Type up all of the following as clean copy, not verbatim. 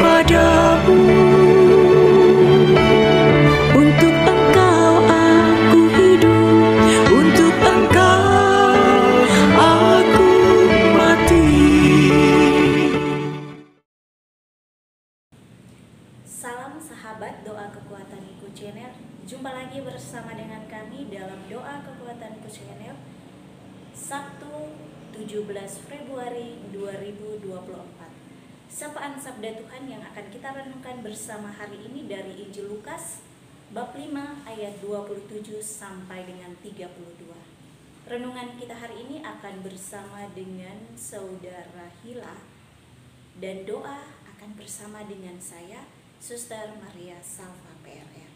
kepadamu. Untuk Engkau aku hidup, untuk Engkau aku mati. Salam sahabat Doa Kekuatanku Channel. Jumpa lagi bersama dengan kami dalam Doa Kekuatanku Channel, Sabtu 17 Februari 2024. Sapaan Sabda Tuhan yang akan kita renungkan bersama hari ini dari Injil Lukas bab 5 ayat 27 sampai dengan 32. Renungan kita hari ini akan bersama dengan Saudara Hila, dan doa akan bersama dengan saya, Suster Maria Salva PRR.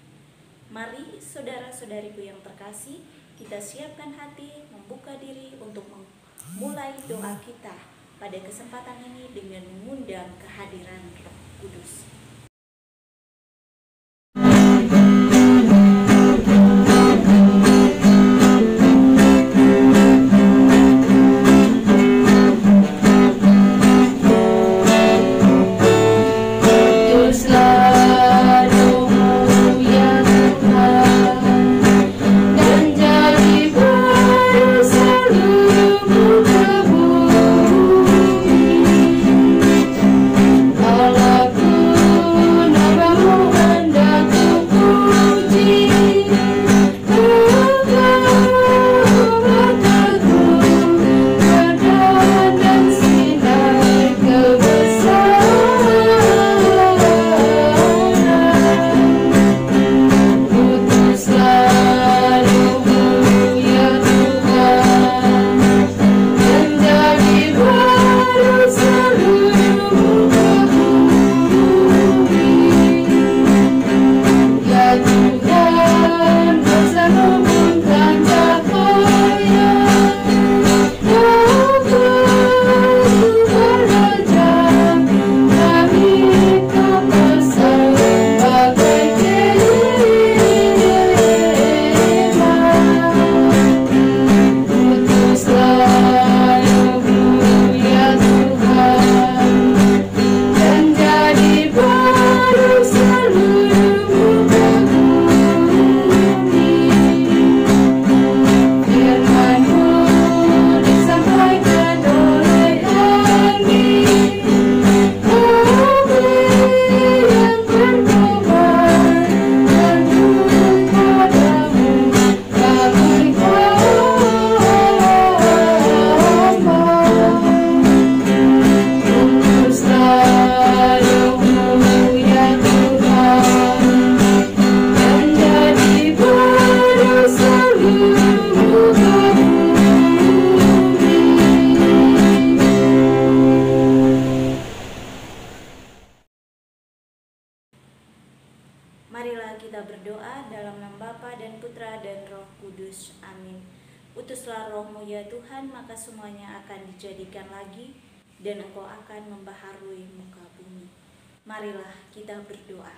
Mari saudara-saudariku yang terkasih, kita siapkan hati, membuka diri untuk memulai doa kita pada kesempatan ini dengan mengundang kehadiran Roh Kudus. Marilah kita berdoa dalam nama Bapa dan Putra dan Roh Kudus. Amin. Utuslah Roh-Mu ya Tuhan, maka semuanya akan dijadikan lagi, dan Engkau akan membaharui muka bumi. Marilah kita berdoa.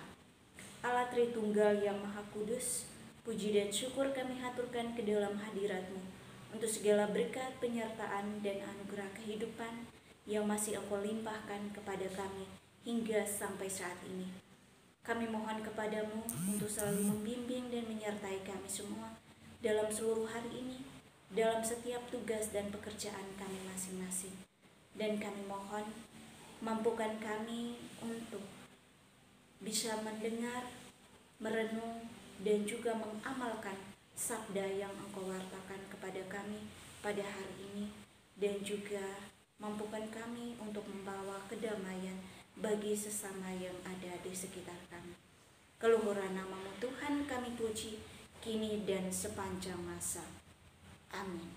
Allah Tritunggal yang Maha Kudus, puji dan syukur kami haturkan ke dalam hadirat-Mu untuk segala berkat, penyertaan, dan anugerah kehidupan yang masih Engkau limpahkan kepada kami hingga sampai saat ini. Kami mohon kepadamu untuk selalu membimbing dan menyertai kami semua dalam seluruh hari ini, dalam setiap tugas dan pekerjaan kami masing-masing. Dan kami mohon, mampukan kami untuk bisa mendengar, merenung, dan juga mengamalkan sabda yang Engkau wartakan kepada kami pada hari ini. Dan juga mampukan kami untuk membawa kedamaian bagi sesama yang ada di sekitar kami. Keluhuran nama-Mu Tuhan kami puji, kini dan sepanjang masa. Amin.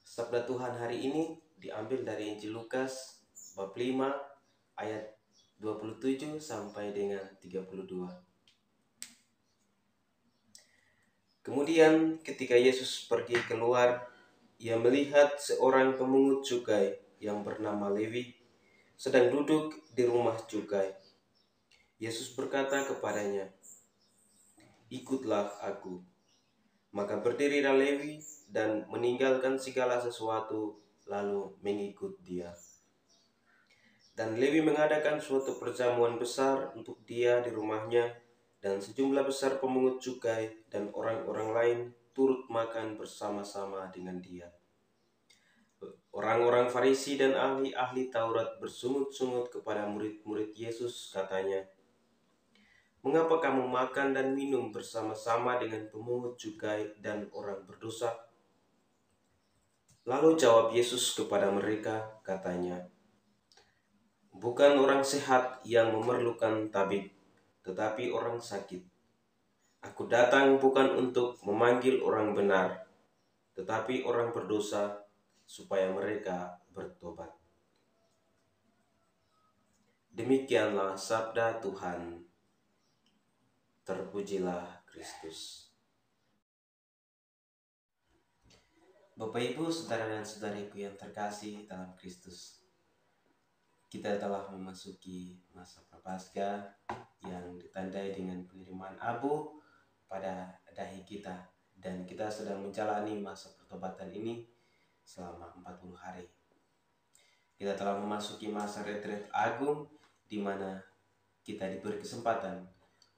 Sabda Tuhan hari ini diambil dari Injil Lukas bab 5 ayat 27 sampai dengan 32. Kemudian ketika Yesus pergi keluar, ia melihat seorang pemungut cukai yang bernama Lewi sedang duduk di rumah cukai. Yesus berkata kepadanya, "Ikutlah aku." Maka berdirilah Lewi dan meninggalkan segala sesuatu lalu mengikut dia. Dan Lewi mengadakan suatu perjamuan besar untuk dia di rumahnya, dan sejumlah besar pemungut cukai dan orang-orang lain turut makan bersama-sama dengan dia. Orang-orang Farisi dan ahli-ahli Taurat bersungut-sungut kepada murid-murid Yesus, katanya, "Mengapa kamu makan dan minum bersama-sama dengan pemungut cukai dan orang berdosa?" Lalu jawab Yesus kepada mereka, katanya, "Bukan orang sehat yang memerlukan tabib, tetapi orang sakit. Aku datang bukan untuk memanggil orang benar, tetapi orang berdosa, supaya mereka bertobat." Demikianlah sabda Tuhan. Terpujilah Kristus. Bapak, Ibu, saudara dan saudariku yang terkasih dalam Kristus, kita telah memasuki masa Prapaskah yang ditandai dengan penerimaan abu pada dahi kita, dan kita sedang menjalani masa pertobatan ini selama 40 hari. Kita telah memasuki masa retret agung di mana kita diberi kesempatan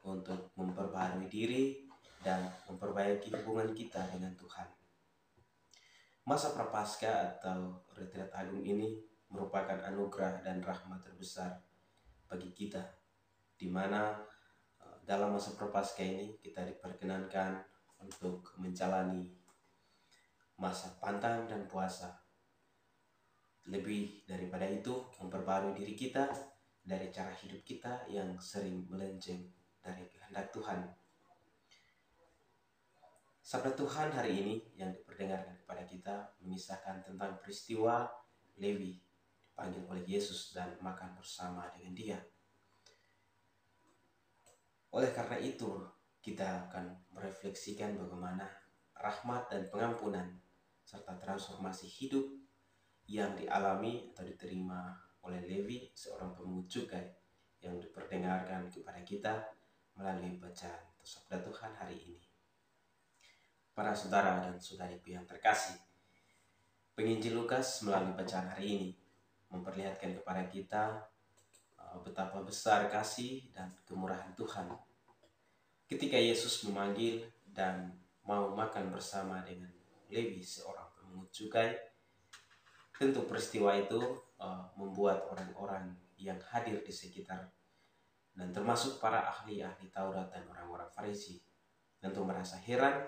untuk memperbaharui diri dan memperbaiki hubungan kita dengan Tuhan. Masa Prapaskah atau retret agung ini merupakan anugerah dan rahmat terbesar bagi kita, di mana dalam masa Prapaskah ini kita diperkenankan untuk menjalani masa pantang dan puasa. Lebih daripada itu, memperbarui diri kita dari cara hidup kita yang sering melenceng dari kehendak Tuhan. Sabda Tuhan hari ini yang diperdengarkan kepada kita mengisahkan tentang peristiwa Lewi dipanggil oleh Yesus dan makan bersama dengan dia. Oleh karena itu, kita akan merefleksikan bagaimana rahmat dan pengampunan serta transformasi hidup yang dialami atau diterima oleh Lewi, seorang pemungut cukai, yang diperdengarkan kepada kita melalui bacaan sabda Tuhan hari ini. Para saudara dan saudariku yang terkasih, penginjil Lukas melalui bacaan hari ini memperlihatkan kepada kita betapa besar kasih dan kemurahan Tuhan ketika Yesus memanggil dan mau makan bersama dengan Lewi, seorang pemungut cukai. Tentu peristiwa itu membuat orang-orang yang hadir di sekitar dan termasuk para ahli-ahli Taurat dan orang-orang Farisi tentu merasa heran,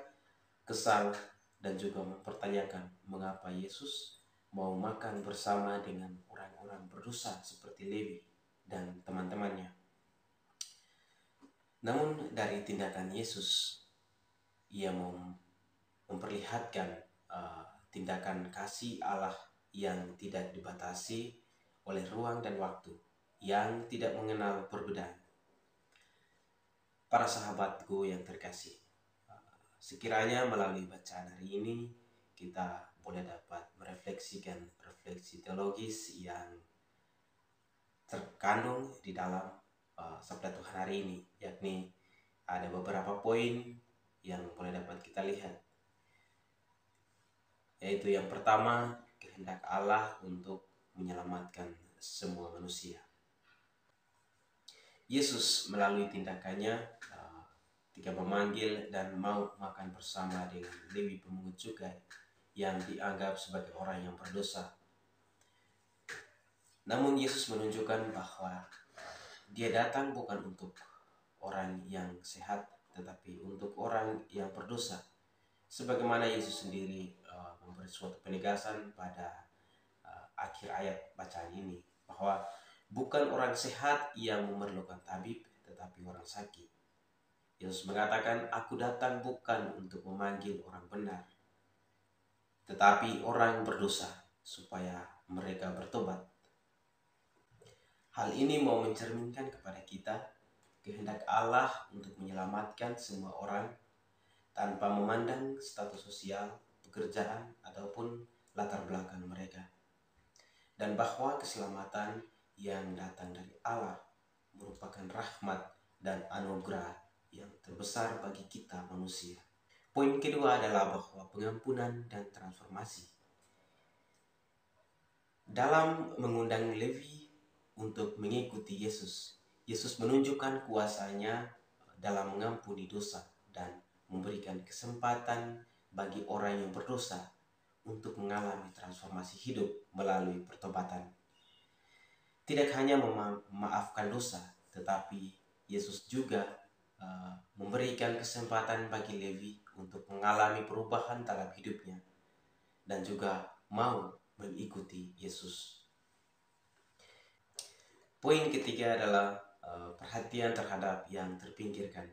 kesal, dan juga mempertanyakan mengapa Yesus mau makan bersama dengan orang-orang berdosa seperti Lewi dan teman-temannya. Namun dari tindakan Yesus, ia mau memperlihatkan tindakan kasih Allah yang tidak dibatasi oleh ruang dan waktu, yang tidak mengenal perbedaan. Para sahabatku yang terkasih, sekiranya melalui bacaan hari ini kita boleh dapat merefleksikan refleksi teologis yang terkandung di dalam sabda Tuhan hari ini, yakni ada beberapa poin yang boleh dapat kita lihat, yaitu yang pertama, kehendak Allah untuk menyelamatkan semua manusia. Yesus melalui tindakannya ketika memanggil dan mau makan bersama dengan Lewi pemungut cukai yang dianggap sebagai orang yang berdosa. Namun Yesus menunjukkan bahwa dia datang bukan untuk orang yang sehat, tetapi untuk orang yang berdosa. Sebagaimana Yesus sendiri memberi suatu penegasan pada akhir ayat bacaan ini, bahwa bukan orang sehat yang memerlukan tabib, tetapi orang sakit. Yesus mengatakan, "Aku datang bukan untuk memanggil orang benar, tetapi orang berdosa, supaya mereka bertobat." Hal ini mau mencerminkan kepada kita kehendak Allah untuk menyelamatkan semua orang tanpa memandang status sosial, pekerjaan, ataupun latar belakang mereka. Dan bahwa keselamatan yang datang dari Allah merupakan rahmat dan anugerah yang terbesar bagi kita manusia. Poin kedua adalah bahwa pengampunan dan transformasi. Dalam mengundang Lewi untuk mengikuti Yesus. Yesus menunjukkan kuasanya dalam mengampuni dosa dan memberikan kesempatan bagi orang yang berdosa untuk mengalami transformasi hidup melalui pertobatan. Tidak hanya memaafkan dosa, tetapi Yesus juga memberikan kesempatan bagi Lewi untuk mengalami perubahan dalam hidupnya dan juga mau mengikuti Yesus. Poin ketiga adalah perhatian terhadap yang terpinggirkan.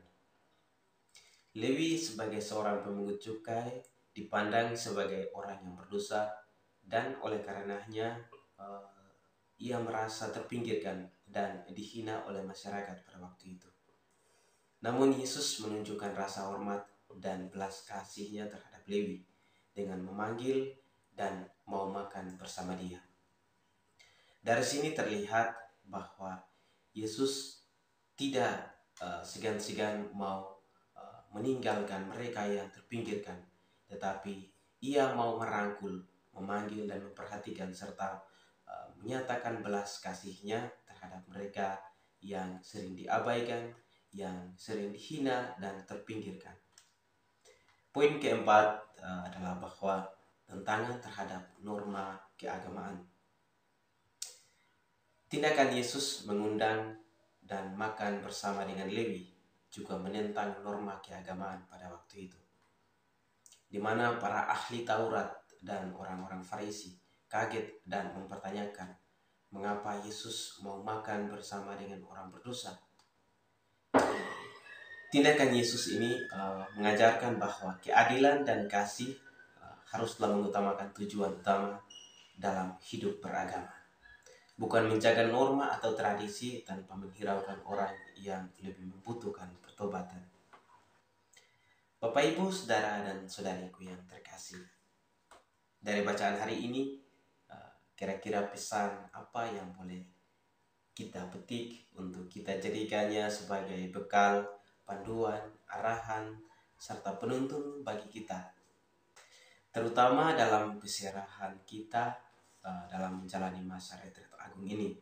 Lewi sebagai seorang pemungut cukai dipandang sebagai orang yang berdosa dan oleh karenanya ia merasa terpinggirkan dan dihina oleh masyarakat pada waktu itu. Namun Yesus menunjukkan rasa hormat dan belas kasihnya terhadap Lewi dengan memanggil dan mau makan bersama dia. Dari sini terlihat bahwa Yesus tidak segan-segan mau meninggalkan mereka yang terpinggirkan, tetapi ia mau merangkul, memanggil dan memperhatikan serta menyatakan belas kasihnya terhadap mereka yang sering diabaikan, yang sering dihina dan terpinggirkan. Poin keempat adalah bahwa tentangan terhadap norma keagamaan. Tindakan Yesus mengundang dan makan bersama dengan Lewi juga menentang norma keagamaan pada waktu itu, di mana para ahli Taurat dan orang-orang Farisi kaget dan mempertanyakan mengapa Yesus mau makan bersama dengan orang berdosa. Tindakan Yesus ini mengajarkan bahwa keadilan dan kasih haruslah mengutamakan tujuan utama dalam hidup beragama, bukan menjaga norma atau tradisi tanpa menghiraukan orang yang lebih membutuhkan pertobatan. Bapak, Ibu, saudara dan saudariku yang terkasih, dari bacaan hari ini kira-kira pesan apa yang boleh kita petik untuk kita jadikannya sebagai bekal, panduan, arahan, serta penuntun bagi kita, terutama dalam keserahan kita dalam menjalani masa retret agung ini.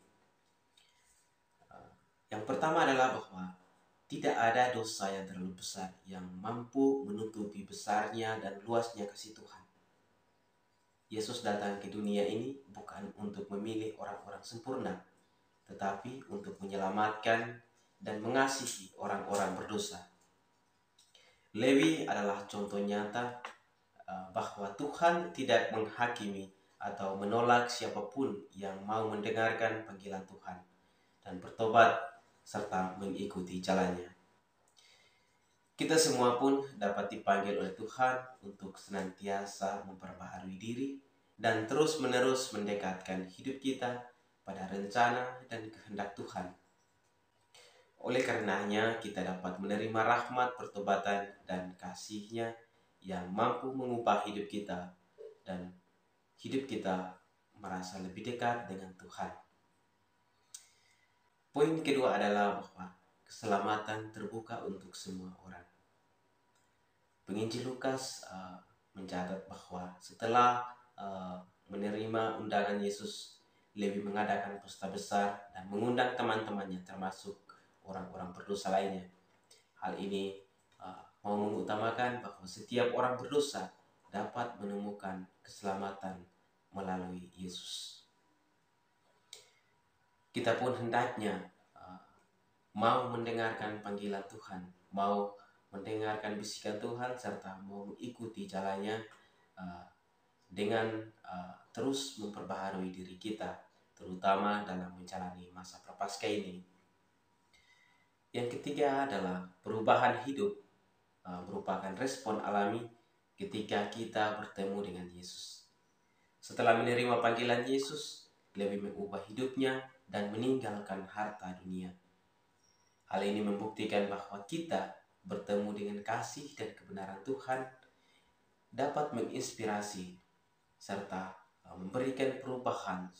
Yang pertama adalah bahwa tidak ada dosa yang terlalu besar yang mampu menutupi besarnya dan luasnya kasih Tuhan. Yesus datang ke dunia ini bukan untuk memilih orang-orang sempurna, tetapi untuk menyelamatkan dan mengasihi orang-orang berdosa. Lewi adalah contoh nyata bahwa Tuhan tidak menghakimi atau menolak siapapun yang mau mendengarkan panggilan Tuhan dan bertobat serta mengikuti jalannya. Kita semua pun dapat dipanggil oleh Tuhan untuk senantiasa memperbaharui diri dan terus-menerus mendekatkan hidup kita pada rencana dan kehendak Tuhan. Oleh karenanya kita dapat menerima rahmat pertobatan dan kasih-Nya yang mampu mengubah hidup kita dan hidup kita merasa lebih dekat dengan Tuhan. Poin kedua adalah bahwa keselamatan terbuka untuk semua orang. Penginjil Lukas mencatat bahwa setelah menerima undangan Yesus, Lewi mengadakan pesta besar dan mengundang teman-temannya termasuk orang-orang berdosa lainnya. Hal ini mau mengutamakan bahwa setiap orang berdosa dapat menemukan keselamatan melalui Yesus. Kita pun hendaknya mau mendengarkan panggilan Tuhan, mau mendengarkan bisikan Tuhan, serta mau mengikuti jalannya dengan terus memperbaharui diri kita, terutama dalam menjalani masa prapaskah ini. Yang ketiga adalah perubahan hidup merupakan respon alami ketika kita bertemu dengan Yesus. Setelah menerima panggilan Yesus, Lewi mengubah hidupnya dan meninggalkan harta dunia. Hal ini membuktikan bahwa kita bertemu dengan kasih dan kebenaran Tuhan dapat menginspirasi serta memberikan perubahan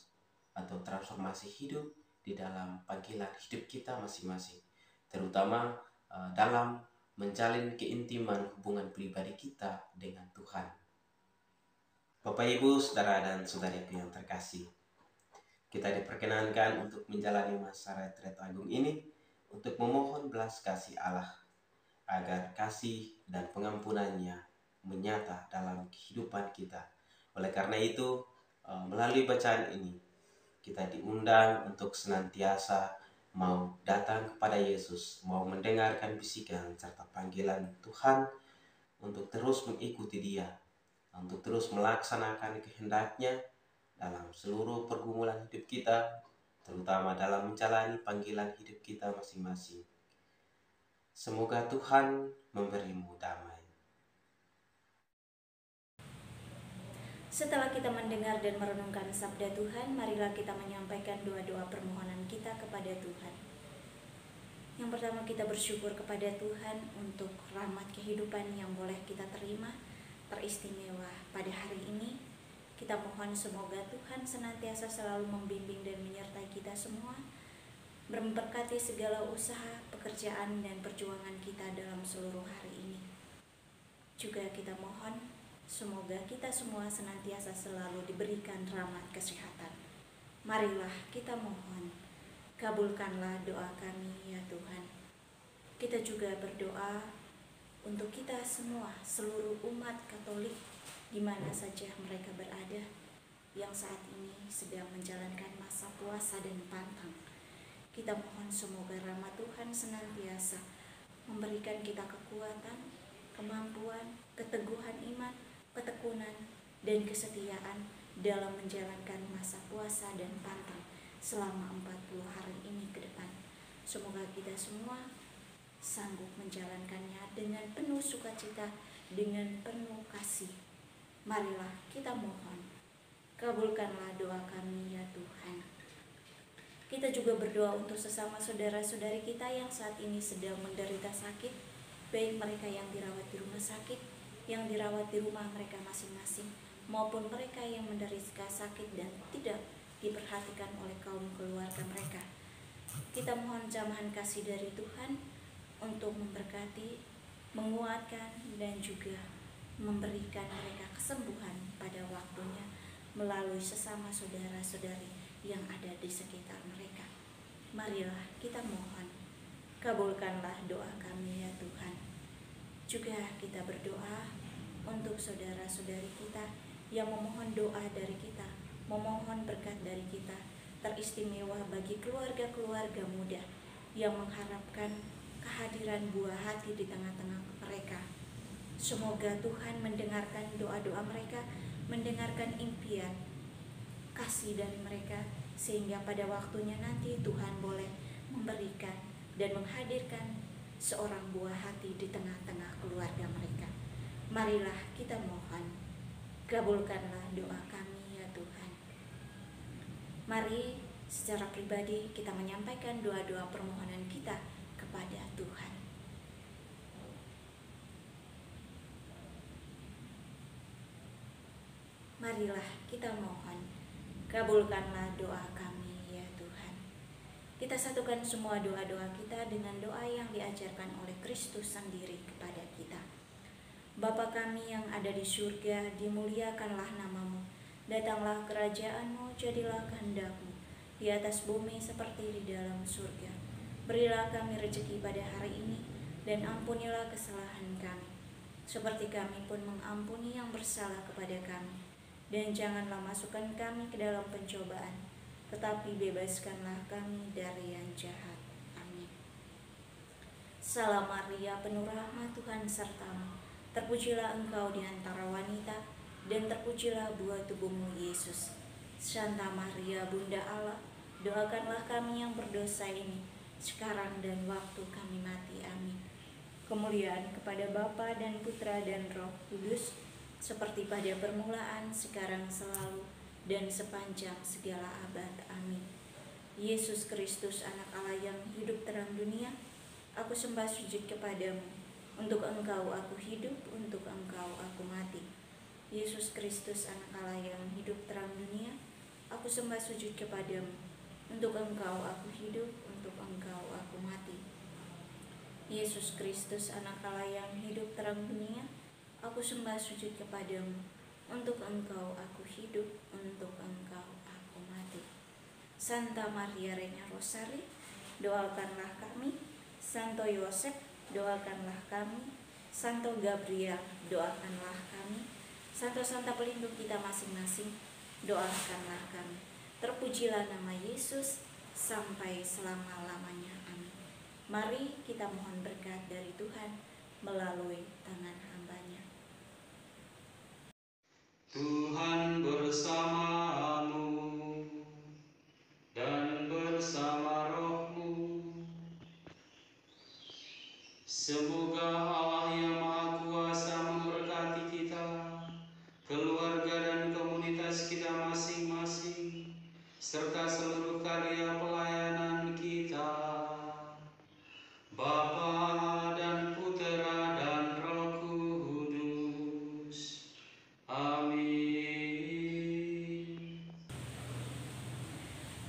atau transformasi hidup di dalam panggilan hidup kita masing-masing, terutama dalam menjalin keintiman hubungan pribadi kita dengan Tuhan. Bapak, Ibu, saudara dan saudariku yang terkasih, Kita diperkenankan untuk menjalani masa retret agung ini untuk memohon belas kasih Allah agar kasih dan pengampunannya menyata dalam kehidupan kita. Oleh karena itu, melalui bacaan ini kita diundang untuk senantiasa mau datang kepada Yesus, mau mendengarkan bisikan serta panggilan Tuhan untuk terus mengikuti Dia, untuk terus melaksanakan kehendak-Nya dalam seluruh pergumulan hidup kita, terutama dalam menjalani panggilan hidup kita masing-masing. Semoga Tuhan memberimu damai. Setelah kita mendengar dan merenungkan sabda Tuhan, marilah kita menyampaikan doa-doa permohonan kita kepada Tuhan. Yang pertama, kita bersyukur kepada Tuhan untuk rahmat kehidupan yang boleh kita terima teristimewa pada hari ini. Kita mohon semoga Tuhan senantiasa selalu membimbing dan menyertai kita semua, memberkati segala usaha, pekerjaan, dan perjuangan kita dalam seluruh hari ini. Juga kita mohon semoga kita semua senantiasa selalu diberikan rahmat kesehatan. Marilah kita mohon, kabulkanlah doa kami ya Tuhan. Kita juga berdoa untuk kita semua, seluruh umat Katolik di mana saja mereka berada, yang saat ini sedang menjalankan masa puasa dan pantang. Kita mohon semoga rahmat Tuhan senantiasa memberikan kita kekuatan, kemampuan, keteguhan iman, ketekunan, dan kesetiaan dalam menjalankan masa puasa dan pantang selama 40 hari ini ke depan. Semoga kita semua sanggup menjalankannya dengan penuh sukacita, dengan penuh kasih. Marilah kita mohon, kabulkanlah doa kami ya Tuhan. Kita juga berdoa untuk sesama saudara-saudari kita yang saat ini sedang menderita sakit, baik mereka yang dirawat di rumah sakit, yang dirawat di rumah mereka masing-masing, maupun mereka yang menderita sakit dan tidak diperhatikan oleh kaum keluarga mereka. Kita mohon jamahan kasih dari Tuhan untuk memberkati, menguatkan, dan juga memberikan mereka kesembuhan pada waktunya melalui sesama saudara-saudari yang ada di sekitar mereka. Marilah kita mohon, kabulkanlah doa kami ya Tuhan. Juga kita berdoa untuk saudara-saudari kita yang memohon doa dari kita, memohon berkat dari kita, teristimewa bagi keluarga-keluarga muda yang mengharapkan kehadiran buah hati di tengah-tengah mereka. Semoga Tuhan mendengarkan doa-doa mereka, mendengarkan impian kasih dari mereka, sehingga pada waktunya nanti Tuhan boleh memberikan dan menghadirkan seorang buah hati di tengah-tengah keluarga mereka. Marilah kita mohon, kabulkanlah doa kami ya Tuhan. Mari secara pribadi kita menyampaikan doa-doa permohonan kita kepada Tuhan. Marilah kita mohon, kabulkanlah doa kami ya Tuhan. Kita satukan semua doa-doa kita dengan doa yang diajarkan oleh Kristus sendiri kepada kita. Bapa kami yang ada di surga, dimuliakanlah namamu. Datanglah kerajaan-Mu, jadilah kehendak-Mu di atas bumi seperti di dalam surga. Berilah kami rezeki pada hari ini, dan ampunilah kesalahan kami, seperti kami pun mengampuni yang bersalah kepada kami. Dan janganlah masukkan kami ke dalam pencobaan, tetapi bebaskanlah kami dari yang jahat. Amin. Salam Maria, penuh rahmat, Tuhan sertamu. Terpujilah engkau di antara wanita, dan terpujilah buah tubuhmu Yesus. Santa Maria, Bunda Allah, doakanlah kami yang berdosa ini, sekarang dan waktu kami mati. Amin. Kemuliaan kepada Bapa dan Putra dan Roh Kudus, seperti pada permulaan, sekarang, selalu, dan sepanjang segala abad. Amin. Yesus Kristus, anak Allah yang hidup terang dunia, aku sembah sujud kepadamu. Untuk engkau aku hidup, untuk engkau aku mati. Yesus Kristus, anak Allah yang hidup terang dunia, aku sembah sujud kepadamu. Untuk engkau aku hidup, untuk engkau aku mati. Yesus Kristus, anak Allah yang hidup terang dunia, aku sembah sujud kepadamu. Untuk engkau aku hidup, untuk engkau aku mati. Santa Maria Reina Rosari, doakanlah kami. Santo Yosef, doakanlah kami. Santo Gabriel, doakanlah kami. Santa pelindung kita masing-masing, doakanlah kami. Terpujilah nama Yesus sampai selama-lamanya. Amin. Mari kita mohon berkat dari Tuhan melalui tangan hamba-Nya. Tuhan bersamamu dan bersama rohmu. Semoga Allah yang Maha Kuasa memberkati kita, keluarga dan komunitas kita masing-masing, serta seluruh karya pelayanan kita. Bapa dan Putera dan Roh Kudus. Amin.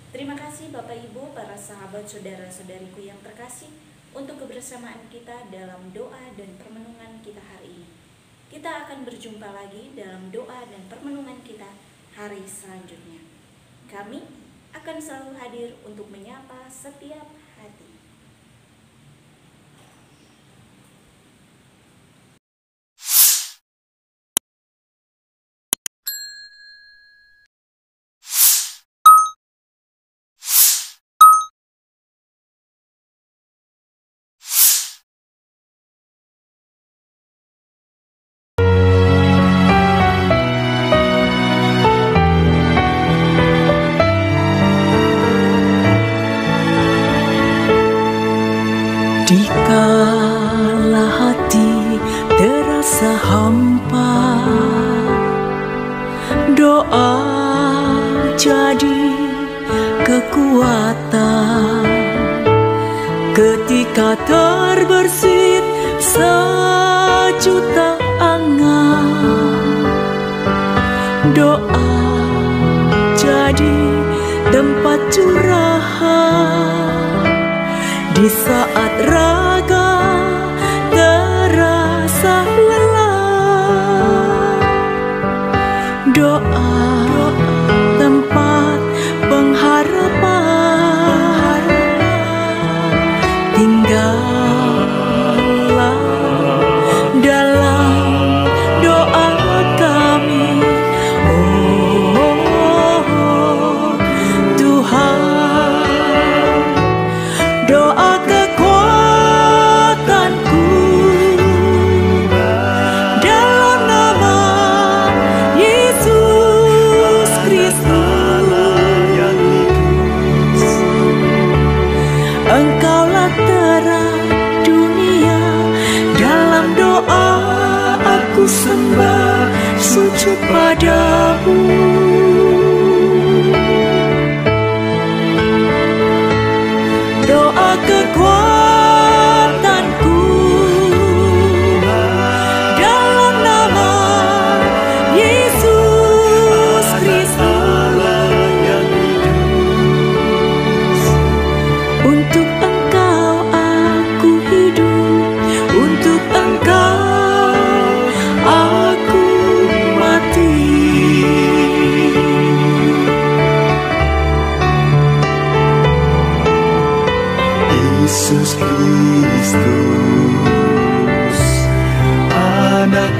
Terima kasih Bapak Ibu, para sahabat, saudara-saudariku yang terkasih, untuk kebersamaan kita dalam doa dan permenungan kita hari ini. Kita akan berjumpa lagi dalam doa dan permenungan kita hari selanjutnya. Kami akan selalu hadir untuk menyapa setiap hati. Dikala hati terasa hampa, doa jadi kekuatan. Ketika terbersit sejuta angan, doa jadi tempat curahan. Di saat raga terasa lelah, doa tempat pengharapan. Tinggallah dalam doa kami, oh Tuhan. Doa kekuatanku dalam nama Yesus Kristus. Engkaulah terang dunia, dalam doa aku sembah sujud padamu. Doa kekuatanku dalam nama Yesus Kristus. Untuk Engkau aku hidup, untuk Engkau aku mati. Yesus Kristus, anak